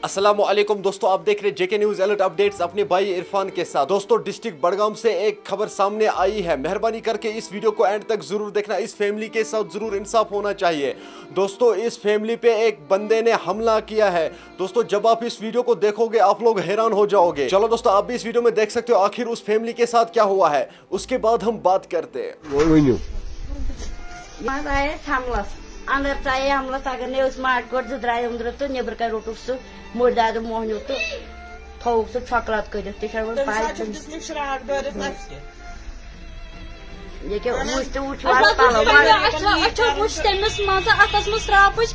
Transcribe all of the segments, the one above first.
अस्सलामुअलैकुम दोस्तों, आप देख रहे हैं जेके न्यूज अलर्ट अपडेट्स अपने भाई इरफान के साथ। दोस्तों, डिस्ट्रिक्ट बड़गाम से एक खबर सामने आई है। मेहरबानी करके इस वीडियो को एंड तक जरूर देखना। इस फैमिली के साथ जरूर इंसाफ होना चाहिए। दोस्तों, इस फैमिली पे एक बंदे ने हमला किया है। दोस्तों, जब आप इस वीडियो को देखोगे आप लोग हैरान हो जाओगे। चलो दोस्तों, आप भी इस वीडियो में देख सकते हो आखिर उस फैमिली के साथ क्या हुआ है। उसके बाद हम बात करते हैं। अंदर चाहे हमला अगर ने माट गोट द्राय अंदर तो नेबर का रोटुक सु मुर्दाद मोहन तो थौक सु चॉकलेट कर ते ये के मुस्त उठ वाला पालो अच्छा मुस्त तमस मजा अतस मस रापच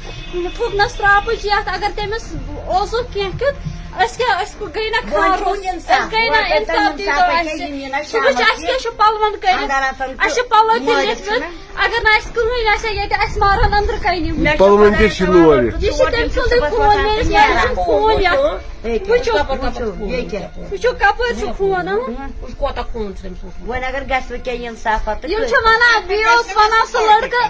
थुक न रापच या अगर तमस ओसो के इसको गई ना खारो गई ना इंसाफ दी पलवन कर पल अगर ना कहीं ये मारान अंदर कहीं पलवन के वो कपर खून वन अगर गस क्या इंसाफ वन सह लड़का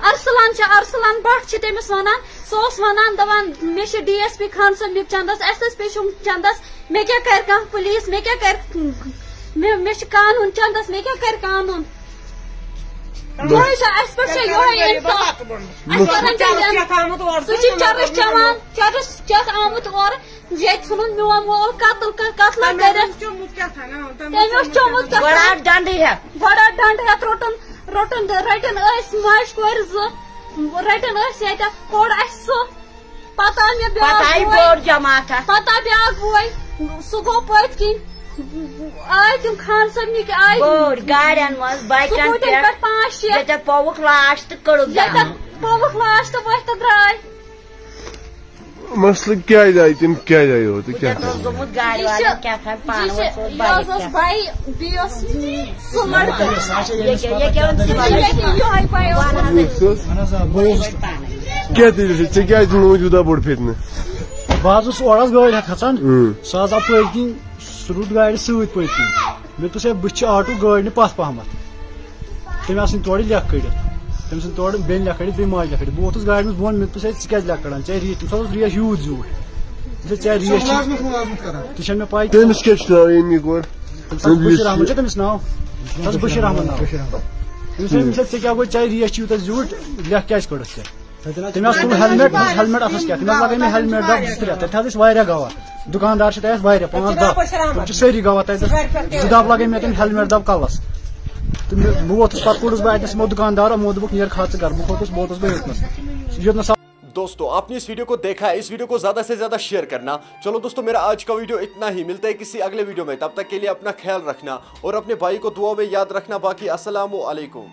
अरसलान भट्ट तमिस वन सह वन दपान मे DSP खान साहब चंदस SSP चंदस मे क्या कर कह पुलिस मे क्या कर मे कानून चंदस मे क्या कर कानून चरस चवान चत आमुत और ये नुन मोन मोल कतल चोमुत बड़ा डंड है रोटन रोटन रटन माज कोर रटन कोड़ पता मे पता ब्या बोय सह गो पत किन आय तुम खान साहब आय गाड़ियन बाइकन पे 5-6 पवुक लाश तो कड़ुक पवुक लाश तो वह तो द्राय मसला क्या जाए तुम क्या जाए हो तो क्या गाड़ी वाला क्या था पान वो भाई बियोस क्या मौजूदा बोड़ फिरने बस और गाड़ी खचान सह अपन रुट गाड़ी सत पकन मे तुस बह आटो गाड़ी पथ पहमत तम तोड़ लेख कड़ तम तोड़ बेन लेख कड़ माज लेख कड़ बहुत गाड़ी में बोन मे तुस क्या लेख कड़ान चाहे रीच तम रेस यूत जूट चाहे रेस तुम मे पाई बशीर अहमद तमिस नाव बशीर अहमद नाव तमिस क्या गो चाहे रेस यूत जूट लेख क्या कड़स तम हेलमेट अथस क्या तम लगे मे हेलमेट दब 2-3 तथा गवाह दुकानदार 5-10 तम सारी गवाह तब दब लगे मे तम हेलमेट दब कलस बह वोथस पे कोड़स बह अतस दुकानदार मो दोक नीर खा घर बह खोतस बहुत दोस्तों, आपने इस वीडियो को देखा है। इस वीडियो को ज्यादा से ज्यादा शेयर करना। चलो दोस्तों, मेरा आज का वीडियो इतना ही। मिलता है किसी अगले वीडियो में। तब तक के लिए अपना ख्याल रखना और अपने भाई को दुआ में याद रखना। बाकी अस्सलामु अलैकुम।